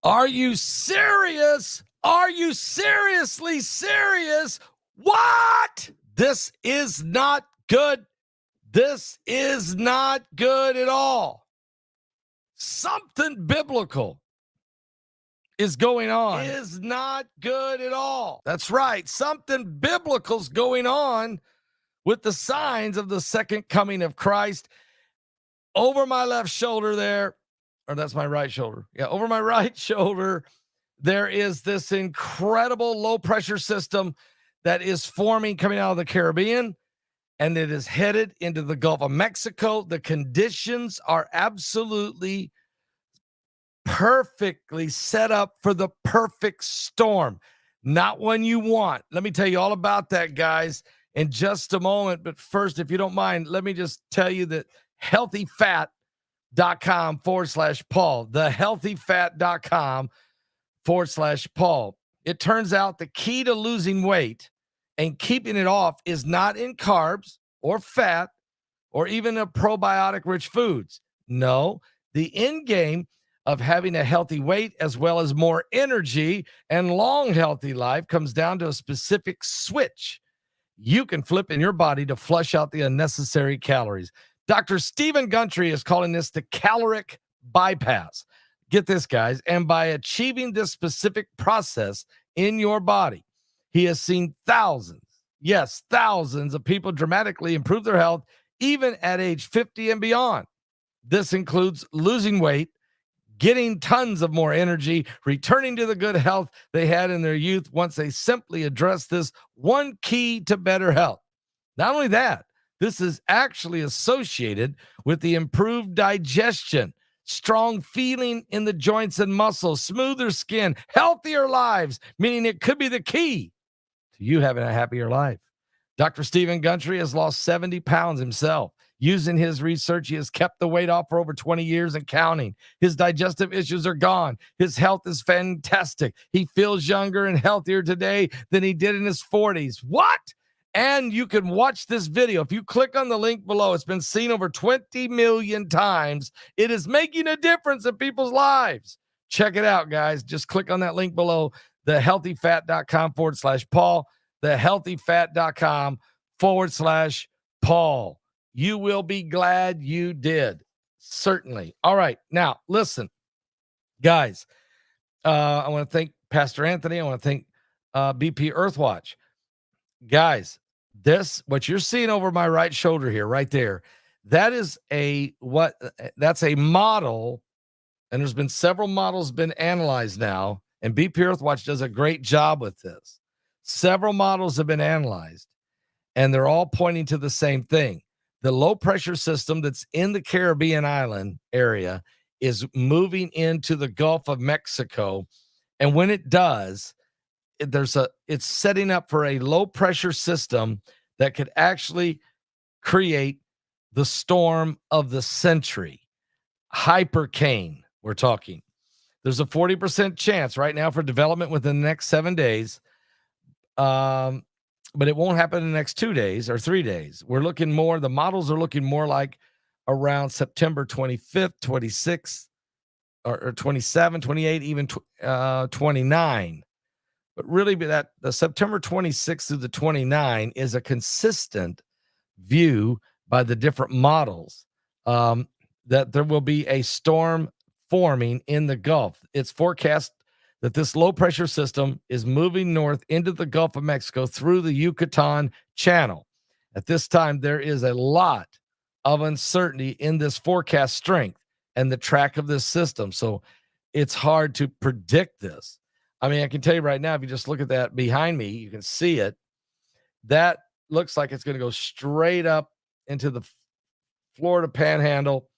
Are you serious? Are you seriously serious? What? This is not good. This is not good at all. Something biblical is going on. Is not good at all. That's right. Something biblical's going on with the signs of the second coming of Christ. Over my left shoulder there, or that's my right shoulder. Yeah, over my right shoulder, there is this incredible low pressure system that is forming coming out of the Caribbean, and it is headed into the Gulf of Mexico. The conditions are absolutely perfectly set up for the perfect storm. Not when you want. Let me tell you all about that, guys, in just a moment. But first, if you don't mind, let me just tell you that healthyfat.com/Paul, thehealthyfat.com/Paul. It turns out the key to losing weight and keeping it off is not in carbs or fat or even a probiotic rich foods. No, the end game of having a healthy weight as well as more energy and long healthy life comes down to a specific switch you can flip in your body to flush out the unnecessary calories. Dr. Stephen Gundry is calling this the caloric bypass. Get this, guys. And by achieving this specific process in your body, he has seen thousands of people dramatically improve their health, even at age 50 and beyond. This includes losing weight, getting tons of more energy, returning to the good health they had in their youth once they simply address this one key to better health. Not only that, this is actually associated with the improved digestion, strong feeling in the joints and muscles, smoother skin, healthier lives, meaning it could be the key to you having a happier life. Dr. Stephen Gundry has lost 70 pounds himself. Using his research, he has kept the weight off for over 20 years and counting. His digestive issues are gone. His health is fantastic. He feels younger and healthier today than he did in his 40s. What? And you can watch this video. If you click on the link below, it's been seen over 20 million times. It is making a difference in people's lives. Check it out, guys. Just click on that link below, thehealthyfat.com/Paul, thehealthyfat.com/Paul. You will be glad you did. Certainly. All right. Now, listen, guys, I want to thank Pastor Anthony. I want to thank BP Earthwatch. Guys, what you're seeing over my right shoulder here, right there, that's a model, and there's been several models been analyzed now, and BP Earthwatch does a great job with this. Several models have been analyzed, and they're all pointing to the same thing. The low pressure system that's in the Caribbean island area is moving into the Gulf of Mexico. And when it does, it's setting up for a low pressure system that could actually create the storm of the century. Hypercane, we're talking. There's a 40% chance right now for development within the next 7 days. But it won't happen in the next 2 days or 3 days. The models are looking more like around September 25th, 26th, or 27, 28, even 29. But really, the September 26th through the 29 is a consistent view by the different models that there will be a storm forming in the Gulf. It's forecast that this low pressure system is moving north into the Gulf of Mexico through the Yucatan Channel. At this time, there is a lot of uncertainty in this forecast strength and the track of this system. So it's hard to predict this. I mean, I can tell you right now, if you just look at that behind me, you can see it. That looks like it's going to go straight up into the Florida Panhandle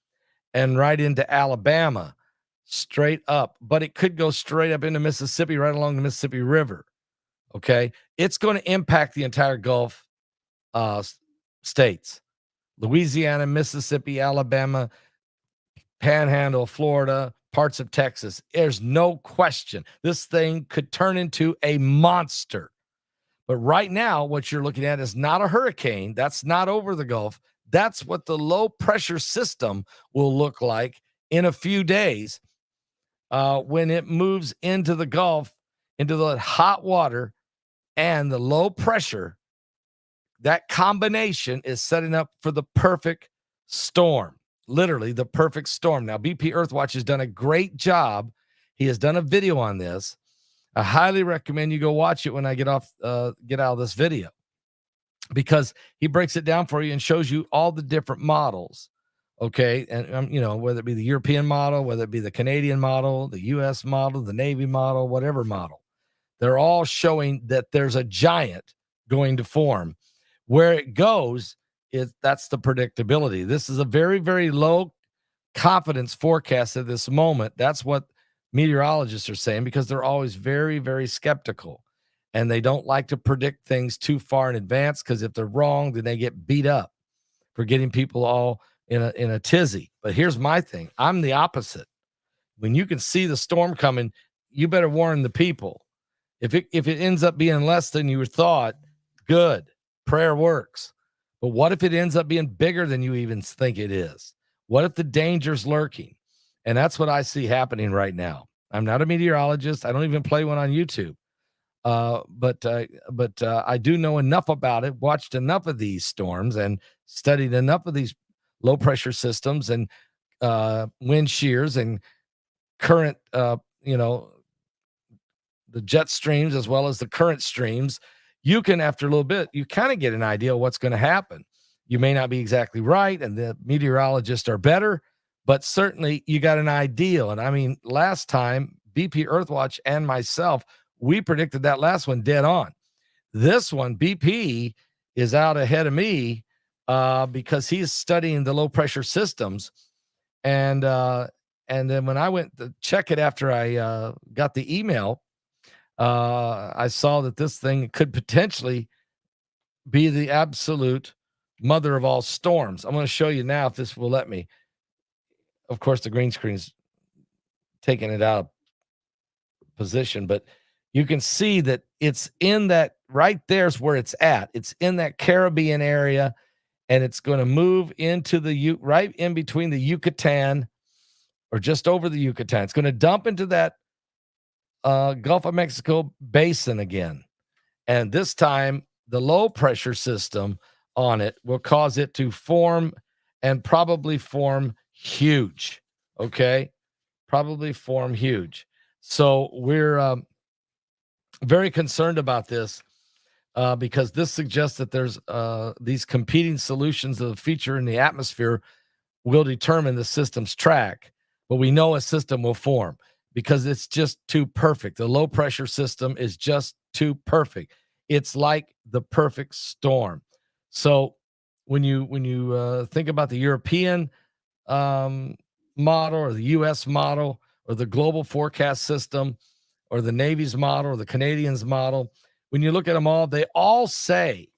and right into Alabama. Straight up, but it could go straight up into Mississippi, right along the Mississippi River. Okay, it's going to impact the entire Gulf states: Louisiana, Mississippi, Alabama, Panhandle, Florida, parts of Texas. There's no question this thing could turn into a monster. But right now, what you're looking at is not a hurricane. That's not over the Gulf. That's what the low pressure system will look like in a few days. when it moves into the Gulf, into the hot water and the low pressure, that combination is setting up for the perfect storm, literally the perfect storm. Now, BP Earthwatch has done a great job. He has done a video on this. I highly recommend you go watch it when I get out of this video, because he breaks it down for you and shows you all the different models. Okay. And, whether it be the European model, whether it be the Canadian model, the US model, the Navy model, whatever model, they're all showing that there's a giant going to form. Where it goes that's the predictability. This is a very, very low confidence forecast at this moment. That's what meteorologists are saying, because they're always very, very skeptical, and they don't like to predict things too far in advance, because if they're wrong, then they get beat up for getting people all in a tizzy. But here's my thing. I'm the opposite. When you can see the storm coming, you better warn the people. If it ends up being less than you thought, good. Prayer works. But what if it ends up being bigger than you even think it is? What if the danger's lurking? And that's what I see happening right now. I'm not a meteorologist. I don't even play one on YouTube. But I do know enough about it, watched enough of these storms, and studied enough of these low pressure systems and wind shears and current, the jet streams as well as the current streams. You can, after a little bit, you kind of get an idea of what's going to happen. You may not be exactly right, and the meteorologists are better, but certainly you got an idea. And I mean, last time, BP Earthwatch and myself, we predicted that last one dead on. This one, BP is out ahead of me because he's studying the low pressure systems. And then when I went to check it after I got the email, I saw that this thing could potentially be the absolute mother of all storms. I'm going to show you now if this will let me. Of course, the green screen's taking it out of position, but you can see that it's in that right there's where it's at. It's in that Caribbean area, and it's going to move into the right in between the Yucatan, or just over the Yucatan. It's going to dump into that Gulf of Mexico basin again. And this time, the low pressure system on it will cause it to form, and probably form huge. Okay. Probably form huge. So we're very concerned about this because this suggests that there's these competing solutions of the feature in the atmosphere will determine the system's track. But we know a system will form because it's just too perfect. The low pressure system is just too perfect. It's like the perfect storm. So when you think about the European model, or the US model, or the global forecast system, or the Navy's model, or the Canadians model, when you look at them all, they all say,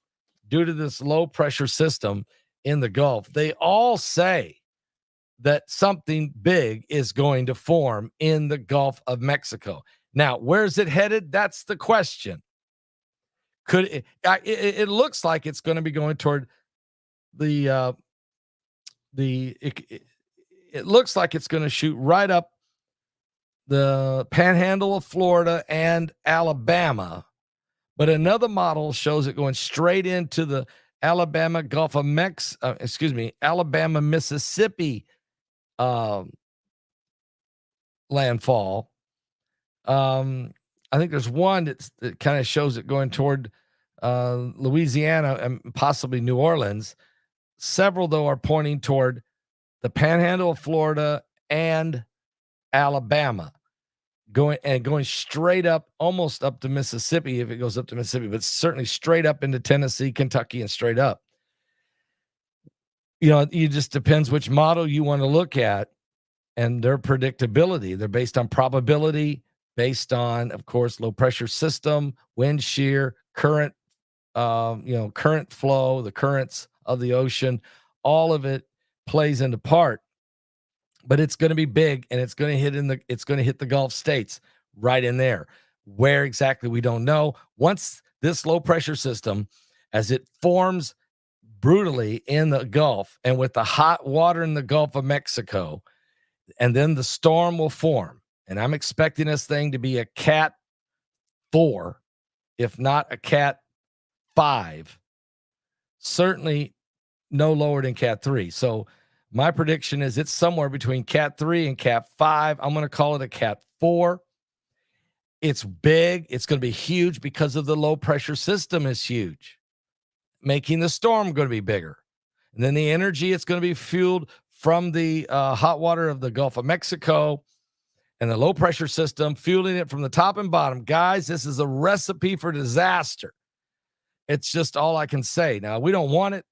due to this low pressure system in the Gulf, they all say that something big is going to form in the Gulf of Mexico. Now, where's it headed? That's the question. It looks like it's going to be going toward it looks like it's going to shoot right up the panhandle of Florida and Alabama, but another model shows it going straight into the Alabama Gulf of Alabama, Mississippi landfall. I think there's one that kind of shows it going toward Louisiana and possibly New Orleans. Several, though, are pointing toward the panhandle of Florida and Alabama, going straight up, almost up to Mississippi, if it goes up to Mississippi, but certainly straight up into Tennessee, Kentucky, and straight up. It just depends which model you want to look at and their predictability. They're based on probability, based on, of course, low pressure system, wind shear, current, current flow, the currents of the ocean. All of it plays into part. But it's going to be big, and it's going to hit the Gulf states right in there. Where exactly, we don't know. Once this low pressure system, as it forms brutally in the Gulf, and with the hot water in the Gulf of Mexico, and then the storm will form. and I'm expecting this thing to be a Cat 4, if not a Cat 5. Certainly no lower than Cat 3. So my prediction is it's somewhere between Cat 3 and Cat 5. I'm going to call it a Cat 4. It's big. It's going to be huge because of the low pressure system is huge, making the storm going to be bigger. And then the energy, it's going to be fueled from the hot water of the Gulf of Mexico and the low pressure system, fueling it from the top and bottom. Guys, this is a recipe for disaster. It's just all I can say. Now, we don't want it.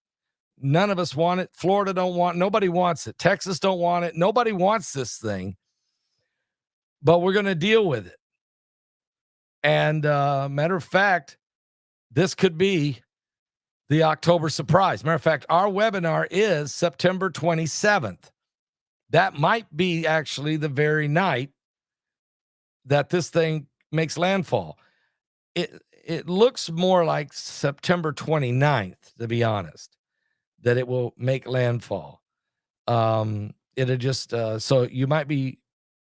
None of us want it. Florida don't want it. Nobody wants it. Texas don't want it. Nobody wants this thing. But we're going to deal with it. And matter of fact, this could be the October surprise. Matter of fact, our webinar is September 27th. That might be actually the very night that this thing makes landfall. It looks more like September 29th, to be honest, that it will make landfall. It'll just so you might be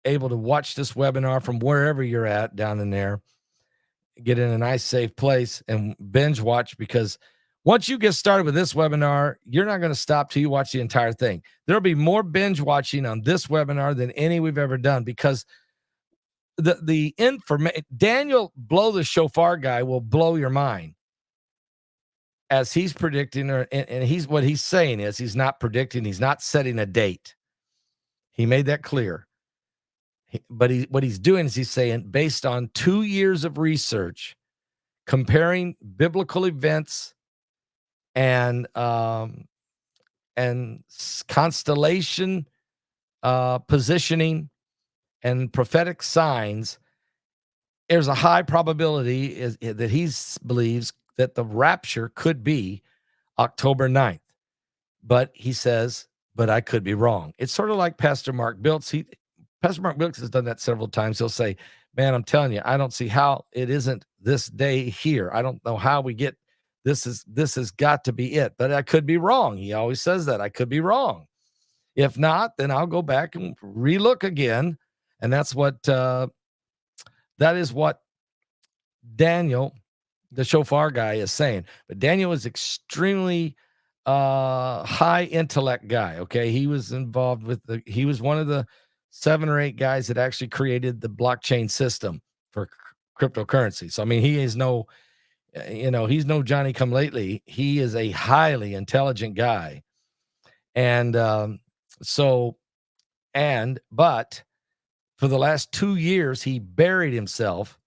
able to watch this webinar from wherever you're at down in there, get in a nice safe place and binge watch, because once you get started with this webinar, you're not going to stop till you watch the entire thing. There'll be more binge watching on this webinar than any we've ever done, because the information, Daniel Blow the Shofar guy will blow your mind as he's predicting, and he's what he's saying is he's not predicting, he's not setting a date. He made that clear. But what he's doing is he's saying, based on 2 years of research, comparing biblical events and constellation positioning and prophetic signs, there's a high probability that he believes that the rapture could be October 9th. But he says, but I could be wrong. It's sort of like Pastor Mark Biltz. Pastor Mark Biltz has done that several times. He'll say, man, I'm telling you, I don't see how it isn't this day here. I don't know how we get this has got to be it, but I could be wrong. He always says that I could be wrong. If not, then I'll go back and relook again. And that's what, that is what Daniel, the shofar guy, is saying. But Daniel is extremely high intellect guy. Okay. He was involved with he was one of the 7 or 8 guys that actually created the blockchain system for cryptocurrency. So, I mean, he is no, he's no Johnny come lately. He is a highly intelligent guy. And but for the last 2 years, he buried himself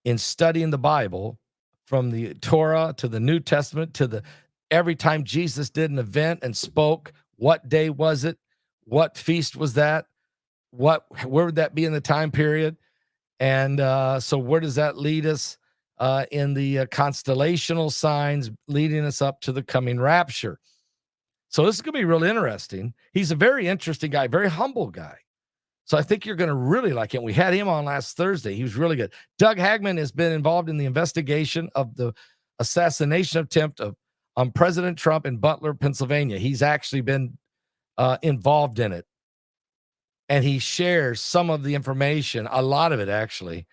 in studying the Bible, from the Torah to the New Testament to every time Jesus did an event and spoke, what day was it? What feast was that? Where would that be in the time period? And so where does that lead us in the constellational signs leading us up to the coming rapture? So this is going to be real interesting. He's a very interesting guy, very humble guy. So I think you're going to really like him. We had him on last Thursday. He was really good. Doug Hagman has been involved in the investigation of the assassination attempt on President Trump in Butler, Pennsylvania. He's actually been involved in it. And he shares some of the information, a lot of it actually,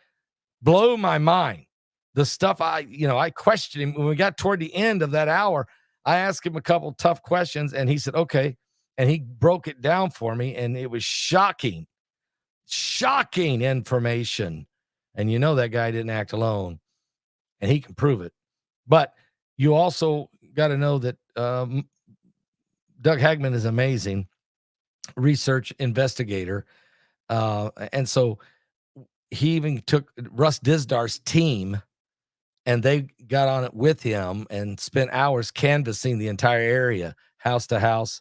blew my mind. The stuff I questioned him when we got toward the end of that hour. I asked him a couple tough questions, and he said, okay. And he broke it down for me, and it was shocking information. And that guy didn't act alone, and he can prove it. But you also got to know that Doug Hagman is amazing research investigator. And so he even took Russ Disdar's team, and they got on it with him and spent hours canvassing the entire area, house to house,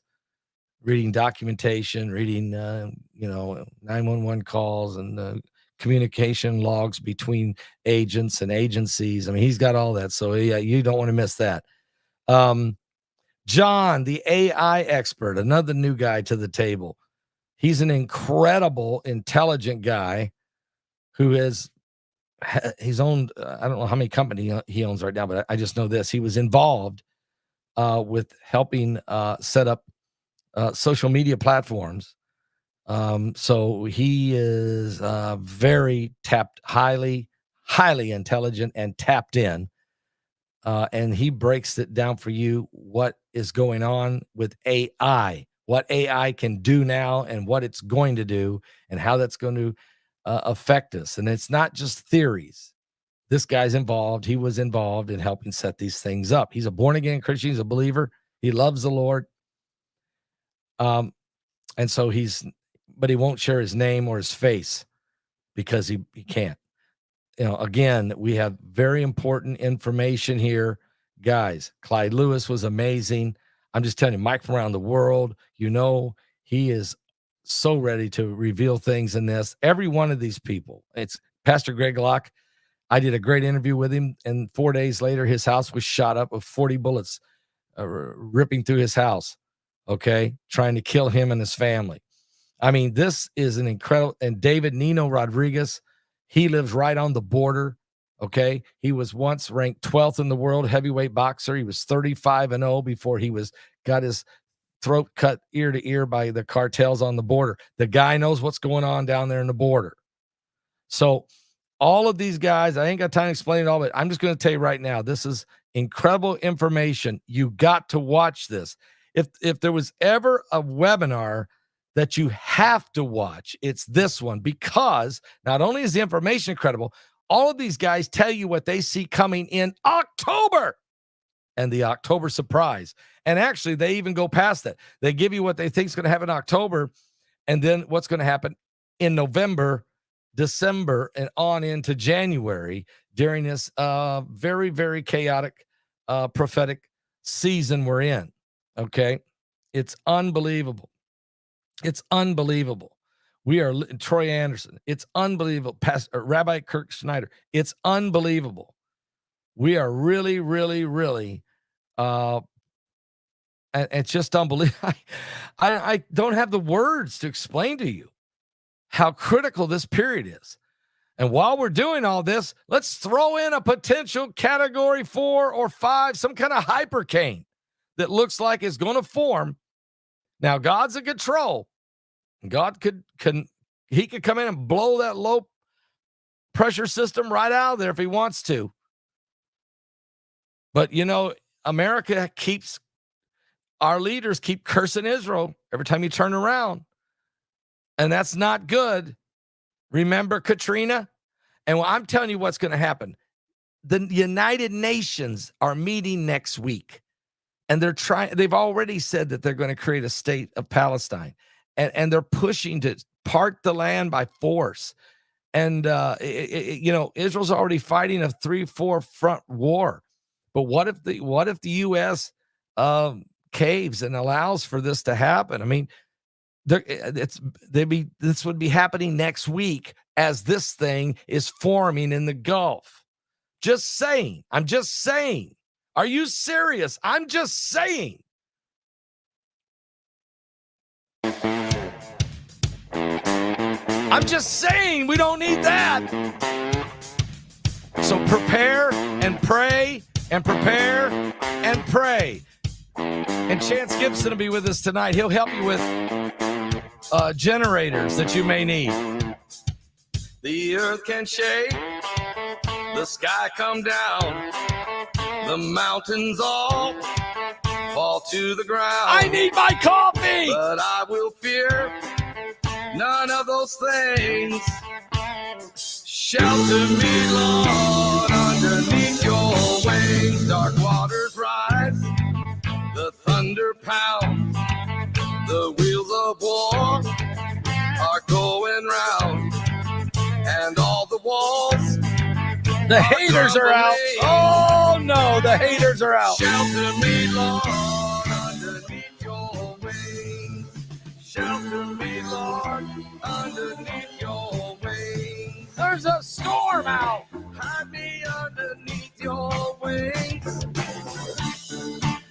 reading documentation, reading 911 calls and communication logs between agents and agencies. I mean, he's got all that. So yeah, you don't want to miss that. John, the AI expert, another new guy to the table. He's an incredible, intelligent guy who he's owned, I don't know how many companies he owns right now, but I just know this. He was involved with helping set up social media platforms So he is very highly intelligent and tapped in. And he breaks it down for you what is going on with AI, what AI can do now and what it's going to do and how that's going to affect us. And it's not just theories. This guy's involved. He was involved in helping set these things up. He's a born-again Christian. He's a believer. He loves the Lord. And so but he won't share his name or his face because he can't. Again, we have very important information here. Guys, Clyde Lewis was amazing. I'm just telling you, Mike from around the world, he is so ready to reveal things in this. Every one of these people. It's Pastor Greg Locke. I did a great interview with him, and 4 days later, his house was shot up with 40 bullets ripping through his house, trying to kill him and his family. I mean, this is an incredible, and David Nino Rodriguez, he lives right on the border, He was once ranked 12th in the world heavyweight boxer. He was 35-0 before he got his throat cut ear to ear by the cartels on the border. The guy knows what's going on down there in the border. So all of these guys, I ain't got time to explain it all, but I'm just going to tell you right now, this is incredible information. You got to watch this. If there was ever a webinar that you have to watch, it's this one, because not only is the information incredible, all of these guys tell you what they see coming in October and the October surprise. And actually, they even go past that. They give you what they think is going to happen in October and then what's going to happen in November, December, and on into January during this very, very chaotic prophetic season we're in. It's unbelievable. It's unbelievable. We are Troy Anderson. It's unbelievable. Rabbi Kirk Schneider. It's unbelievable. We are really, really, really, and it's just unbelievable. I don't have the words to explain to you how critical this period is. And while we're doing all this, let's throw in a potential category 4 or 5, some kind of hypercane that looks like it's going to form. Now, God's in control. God could come in and blow that low pressure system right out of there if he wants to. But, America our leaders keep cursing Israel every time you turn around. And that's not good. Remember Katrina? And I'm telling you what's going to happen. The United Nations are meeting next week. And they've already said that they're going to create a state of Palestine. And they're pushing to part the land by force. And, Israel's already fighting a 3-4 front war. But what if the U.S. Caves and allows for this to happen? I mean, this would be happening next week as this thing is forming in the Gulf. Just saying. I'm just saying. Are you serious? I'm just saying. I'm just saying we don't need that. So prepare and pray and prepare and pray. And Chance Gibson will be with us tonight. He'll help you with generators that you may need. The earth can shake, the sky come down, the mountains all fall to the ground. I need my coffee! But I will fear none of those things. Shelter me, Lord, underneath your wings. Dark waters rise, the thunder pounds, the wheels of war are going round, and all the walls. The haters are out. Oh no, the haters are out. Shelter me, Lord, underneath your wings. Shelter me, Lord, underneath your wings. There's a storm out. Hide me underneath your wings.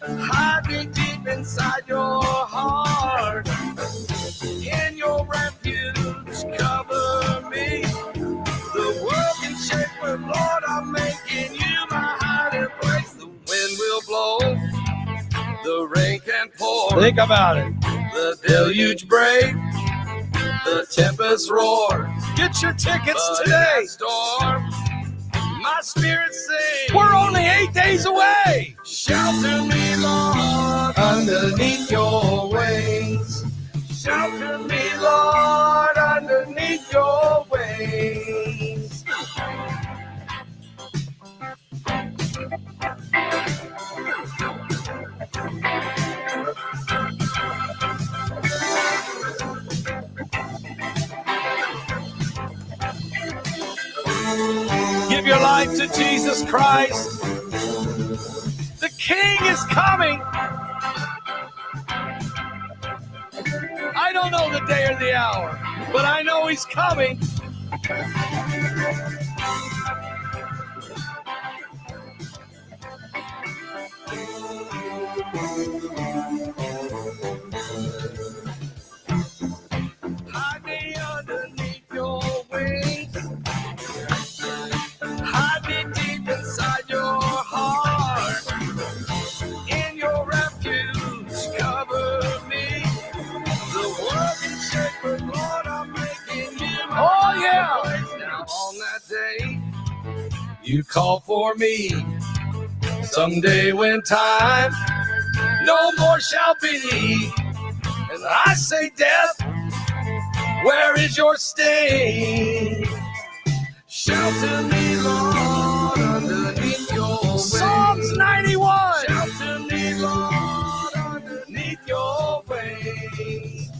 Hide me deep inside your heart. In your refuge, cover me. The world can shake, but Lord, I'm making you my hiding place. The wind will blow, the rain can pour. Think about it. The deluge break, the tempest roar. Get your tickets today. Storm, my spirit sings. We're only 8 days away. Shelter me, Lord, underneath your wings. Shelter me, Lord, underneath your wings. Give your life to Jesus Christ. The King is coming. I don't know the day or the hour, but I know he's coming. Hide me underneath your wings. Hide me deep inside your heart. In your refuge, cover me. The world can shake, but Lord, I'm making you my place. Now on that day, you call for me. Someday when time no more shall be, and I say, death, where is your sting? Shelter me, Lord, underneath your wings. Psalms 91. Shelter me, Lord, underneath your wings.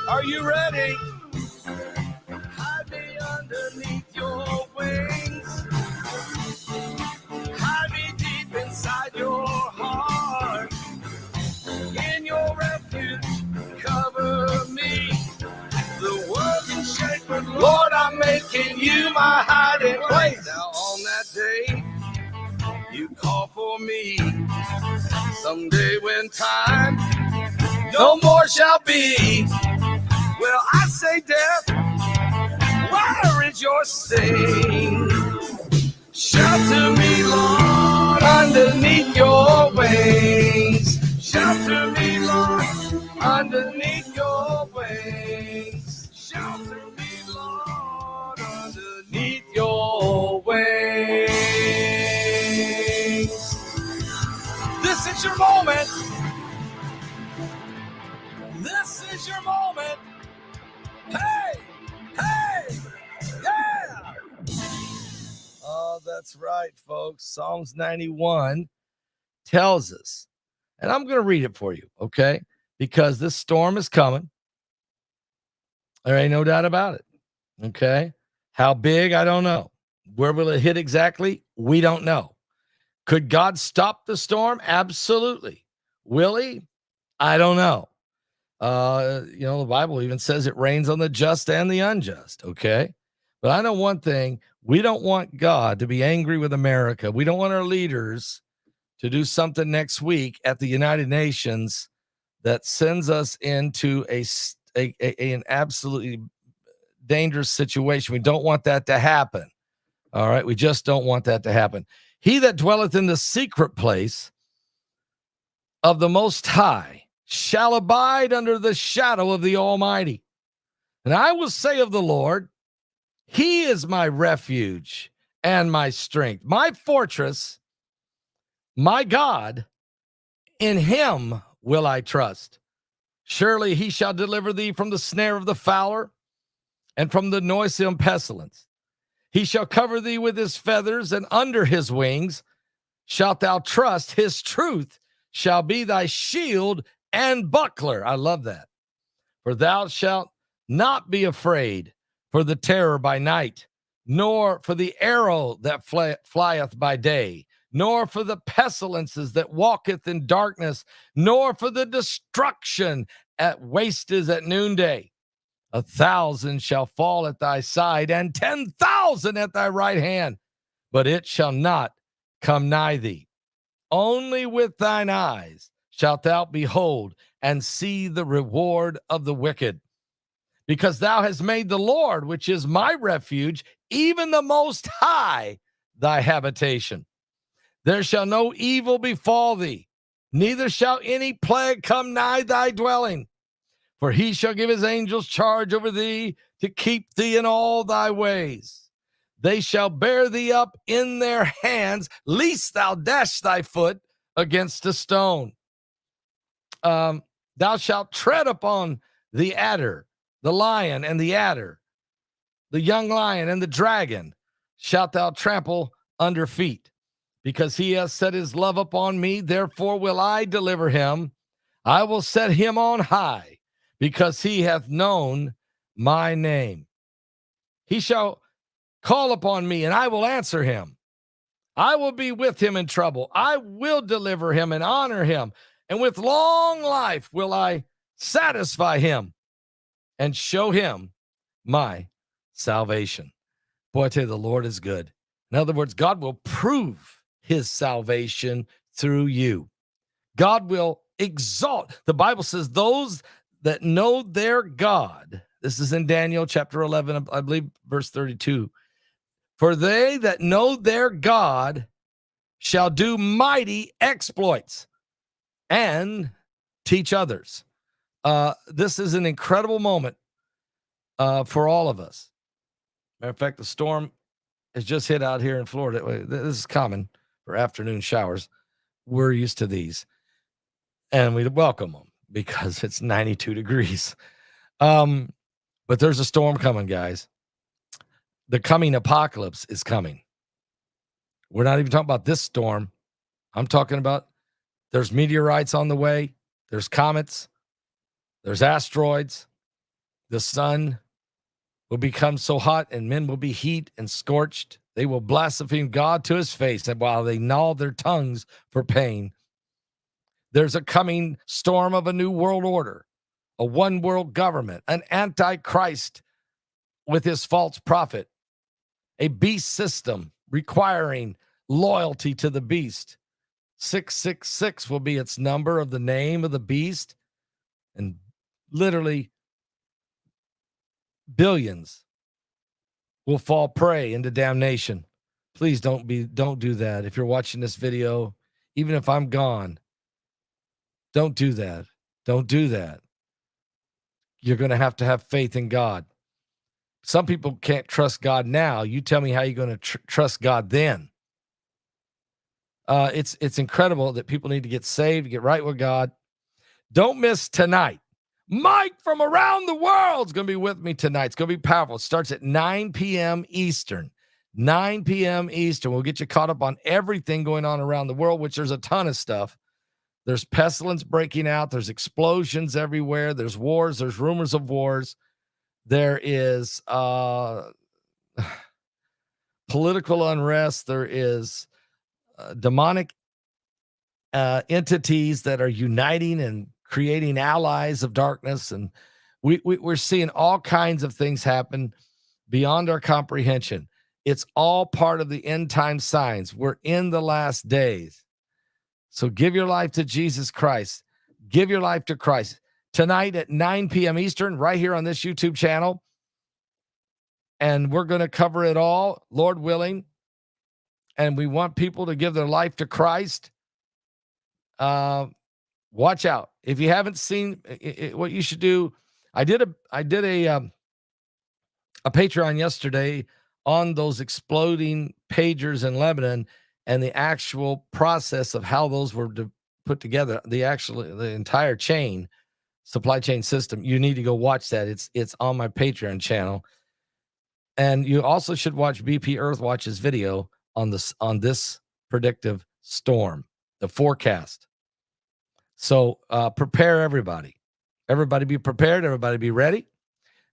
Are you ready? Hide me underneath your wings. Hide me deep inside your heart. In your refuge, cover me. The world can shake, but Lord, I'm making you my hiding place. Now on that day, you call for me. Someday when time no more shall be, well, I say, death, where is your sting? Shelter me, Lord, underneath your wings. Shelter me, Lord, underneath your wings. Shelter me, Lord, underneath your wings. This is your moment. This is your moment. Hey, hey, yeah. Oh, that's right, folks. Psalms 91 tells us, and I'm going to read it for you, okay? Because this storm is coming. There ain't no doubt about it, okay? How big, I don't know. Where will it hit exactly? We don't know. Could God stop the storm? Absolutely. Will he? I don't know. The Bible even says it rains on the just and the unjust, okay? But I know one thing. We don't want God to be angry with America. We don't want our leaders to do something next week at the United Nations that sends us into an absolutely dangerous situation. We don't want that to happen. All right? We just don't want that to happen. He that dwelleth in the secret place of the Most High shall abide under the shadow of the Almighty. And I will say of the Lord, he is my refuge and my strength, my fortress, my God, in him will I trust. Surely he shall deliver thee from the snare of the fowler and from the noisome pestilence. He shall cover thee with his feathers, and under his wings shalt thou trust. His truth shall be thy shield and buckler. I love that. For thou shalt not be afraid for the terror by night, nor for the arrow that flieth by day, nor for the pestilences that walketh in darkness, nor for the destruction at wasteth at noonday. 1,000 shall fall at thy side, and 10,000 at thy right hand, but it shall not come nigh thee. Only with thine eyes shalt thou behold and see the reward of the wicked. Because thou hast made the Lord, which is my refuge, even the Most High, thy habitation. There shall no evil befall thee, neither shall any plague come nigh thy dwelling. For he shall give his angels charge over thee to keep thee in all thy ways. They shall bear thee up in their hands, lest thou dash thy foot against a stone. Thou shalt tread upon the adder, the lion and the adder, the young lion and the dragon shalt thou trample under feet. Because he has set his love upon me, therefore will I deliver him. I will set him on high, because he hath known my name. He shall call upon me, and I will answer him. I will be with him in trouble. I will deliver him and honor him. And with long life will I satisfy him and show him my salvation. Boy, I tell you, the Lord is good. In other words, God will prove his salvation through you. God will exalt. The Bible says those that know their God, this is in Daniel chapter 11, I believe verse 32. For they that know their God shall do mighty exploits and teach others. This is an incredible moment for all of us. Matter of fact, the storm has just hit out here in Florida. This is common for afternoon showers. We're used to these, and we welcome them because it's 92 degrees. But there's a storm coming, guys. The coming apocalypse is coming. We're not even talking about this storm. I'm talking about there's meteorites on the way. There's comets. There's asteroids. The sun will become so hot, and men will be heat and scorched. They will blaspheme God to his face, and while they gnaw their tongues for pain. There's a coming storm of a new world order, a one world government, an antichrist with his false prophet, a beast system requiring loyalty to the beast. 666 will be its number of the name of the beast, and literally billions will fall prey into damnation. Please don't do that. If you're watching this video, even if I'm gone, don't do that. Don't do that. You're going to have faith in God. Some people can't trust God now. You tell me how you're going to trust God then. It's incredible that people need to get saved, get right with God. Don't miss tonight. Mike from around the world is going to be with me tonight. It's going to be powerful. It starts at 9 p.m. Eastern. 9 p.m. Eastern. We'll get you caught up on everything going on around the world, which there's a ton of stuff. There's pestilence breaking out. There's explosions everywhere. There's wars. There's rumors of wars. There is political unrest. There is demonic entities that are uniting and creating allies of darkness. And we're seeing all kinds of things happen beyond our comprehension. It's all part of the end time signs. We're in the last days. So give your life to Jesus Christ. Give your life to Christ. Tonight at 9 p.m. Eastern, right here on this YouTube channel. And we're going to cover it all, Lord willing. And we want people to give their life to Christ. Watch out. If you haven't seen what you should do, I did a Patreon yesterday on those exploding pagers in Lebanon and the actual process of how those were put together, the entire supply chain system. You need to go watch that. It's on my Patreon channel. And you also should watch BP Earthwatch's video on this predictive storm, the forecast. So prepare everybody. Everybody be prepared. Everybody be ready.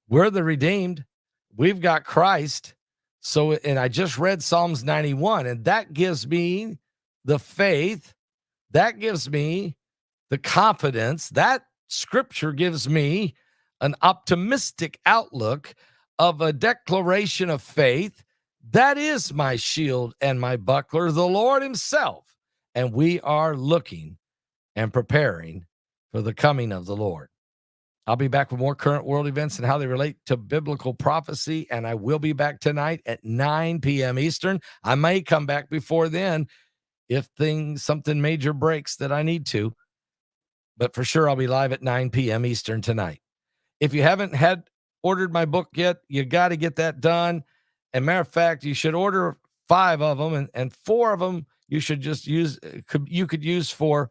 We're the redeemed. We've got Christ. So, and I just read Psalms 91, and that gives me the faith, that gives me the confidence. That scripture gives me an optimistic outlook of a declaration of faith. That is my shield and my buckler, the Lord himself. And we are looking and preparing for the coming of the Lord. I'll be back with more current world events and how they relate to biblical prophecy, and I will be back tonight at 9 p.m. Eastern. I may come back before then if something major breaks that I need to, but for sure I'll be live at 9 p.m. Eastern tonight. If you haven't ordered my book yet, you got to get that done. And matter of fact, you should order 5 of them, and 4 of them you should just use. You could use for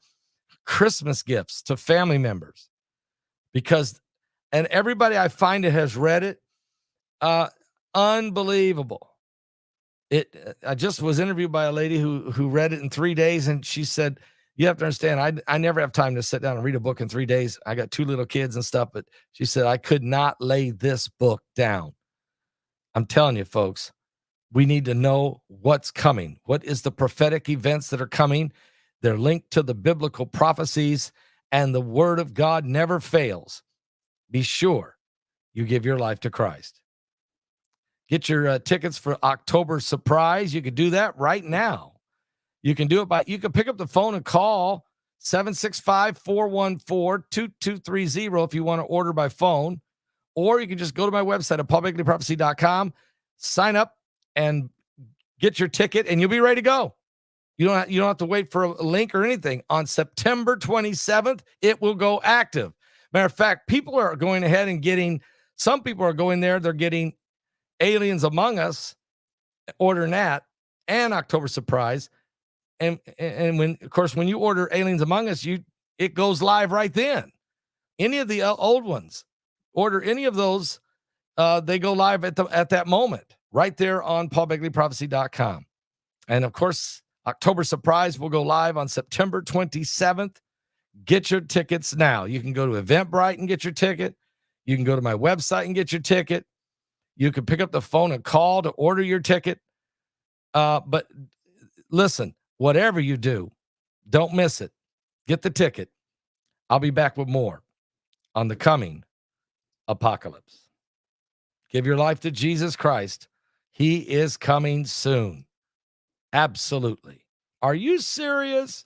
Christmas gifts to family members, because, and everybody I find that has read it, unbelievable. I just was interviewed by a lady who read it in 3 days, and she said, you have to understand, I never have time to sit down and read a book in 3 days. I got 2 little kids and stuff, but she said, I could not lay this book down. I'm telling you, folks, we need to know what's coming. What is the prophetic events that are coming? They're linked to the biblical prophecies, and the word of God never fails. Be sure you give your life to Christ. Get your tickets for October Surprise. You can do that right now. You can do it you can pick up the phone and call 765-414-2230 if you want to order by phone, or you can just go to my website at paulbegleyprophecy.com, sign up and get your ticket, and you'll be ready to go. You don't have to wait for a link or anything. On September 27th, it will go active. Matter of fact, people are going ahead and some people are going there. They're getting Aliens Among Us, ordering that, and October Surprise. And when you order Aliens Among Us, it goes live right then. Any of the old ones, order any of those, they go live at that moment, right there on paulbegleyprophecy.com. And of course, October Surprise will go live on September 27th. Get your tickets now. You can go to Eventbrite and get your ticket. You can go to my website and get your ticket. You can pick up the phone and call to order your ticket. But listen, whatever you do, don't miss it. Get the ticket. I'll be back with more on the coming apocalypse. Give your life to Jesus Christ. He is coming soon. Absolutely. Are you serious?